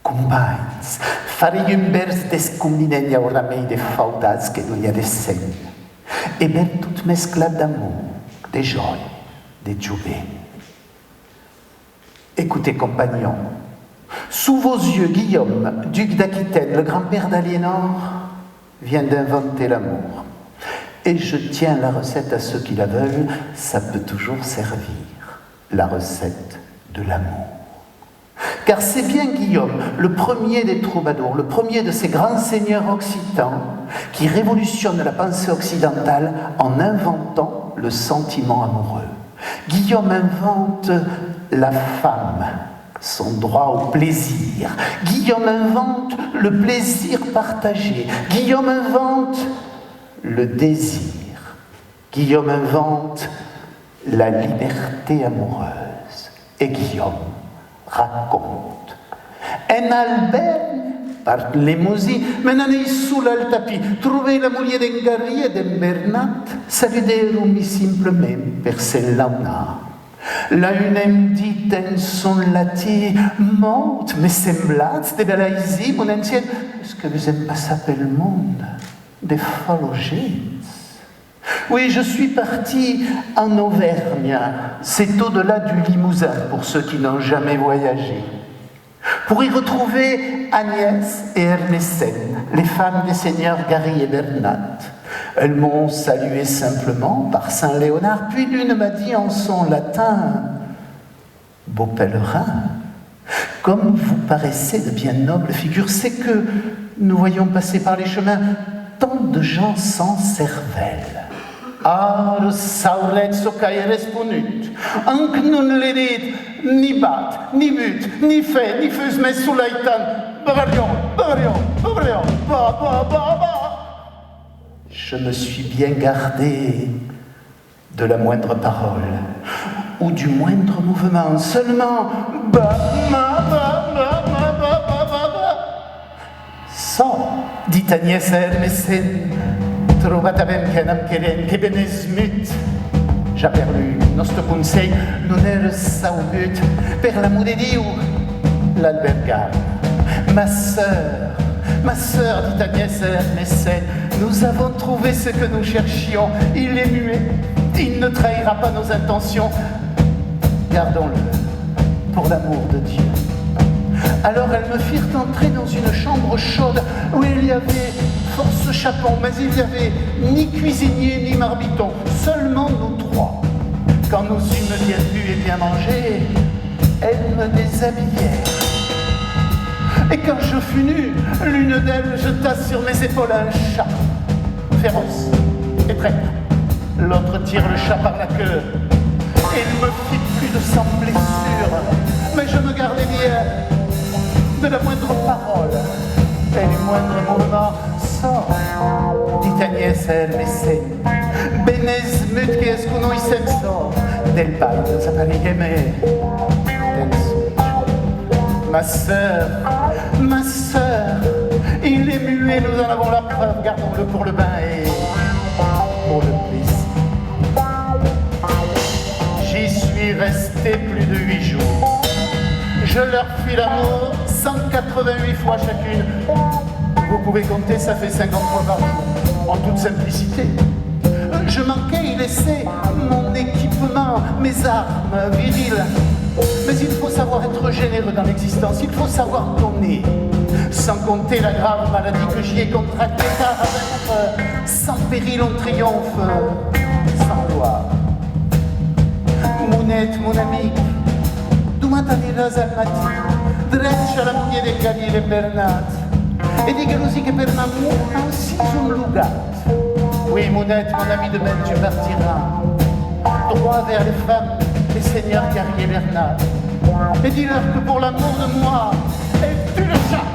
Companys, faríem vers descombinent llauramei de faudats que no hi ha de seny, et ben tout mesclat d'amour, de joie, de jubé. Écoutez, compagnons, sous vos yeux, Guillaume, duc d'Aquitaine, le grand-père d'Aliénor, vient d'inventer l'amour. Et je tiens la recette à ceux qui la veulent, ça peut toujours servir, la recette de l'amour. Car c'est bien Guillaume, le premier des troubadours, le premier de ces grands seigneurs occitans, qui révolutionne la pensée occidentale en inventant le sentiment amoureux. Guillaume invente la femme, son droit au plaisir. Guillaume invente le plaisir partagé. Guillaume invente le désir. Guillaume invente la liberté amoureuse. Et Guillaume raconte. En Albert parlem-y, me n'anei sola al tapis, trouvai la muller d'en Garry e d'en Bernat, saludèrom-hi simplement per s'enlaunar. La une em dit en son latí, Maud, me semblats de belaïsi, mon ancienne, est-ce que vous aimez passer pel monde de fologins? Oui, je suis parti en Auvergne, c'est au-delà du Limousin pour ceux qui n'ont jamais voyagé, pour y retrouver Agnès et Ernestine, les femmes des seigneurs Garry et Bernat. Elles m'ont salué simplement par Saint-Léonard, puis l'une m'a dit en son latin « Beau pèlerin, comme vous paraissez de bien nobles figures, c'est que nous voyons passer par les chemins tant de gens sans cervelle. » Ar sauretso cae responut, anc non le dit ni bat, ni but, ni fait, ni fus mes soulaitan, bavarion, bavarion, bavarion, ba, ba, ba, ba. Je me suis bien gardé de la moindre parole, ou du moindre mouvement, seulement ba, ma, ba, ba, ba, ba, ba, ba, ba. So, dit Agnès à Ernestine, trobat avem que nam queren, que benes mut. J'aperlu nostre consell, non era sau but, per l'amour de Dieu, l'albergar. Ma sœur, dit Agnès à Ernestine, nous avons trouvé ce que nous cherchions. Il est muet, il ne trahira pas nos intentions. Gardons-le pour l'amour de Dieu. Alors elles me firent entrer dans une chambre chaude où il y avait force chapon, mais il n'y avait ni cuisinier ni marmiton, seulement nous trois. Quand nous eûmes bien bu et bien mangé, elles me déshabillèrent. Et quand je fus nu, l'une d'elles jeta sur mes épaules un chat, féroce et traître. L'autre tire le chat par la queue. Il me fit plus de 100 blessures, mais je me gardais bien de la moindre parole et du moindre mouvement. Sors, dit Agnès à Ernestine, benes mut que escuno i senso del baile s'apparigueme del suo. Ma sœur, il est muet, nous en avons la preuve, gardons-le pour le bain et pour le plaisir. J'y suis resté plus de 8 jours. Je leur fis l'amour 188 fois chacune. Vous pouvez compter, ça fait 50 fois par jour, en toute simplicité. Je manquais y laisser mon équipement, mes armes viriles. Mais il faut savoir être généreux dans l'existence, il faut savoir donner. Sans compter la grave maladie que j'y ai contractée, car avec sans péril on triomphe, sans gloire. Mounette, mon ami, Dumataniras al mati, dreccia la mugne de Garry e Bernat, et digues aussi que per l'amour ainsi un lugat. Oui, Mounette, mon ami, demain tu partiras, droit vers les femmes, les seigneurs Garry et Bernat, et dis-leur que pour l'amour de moi, et tu le chat.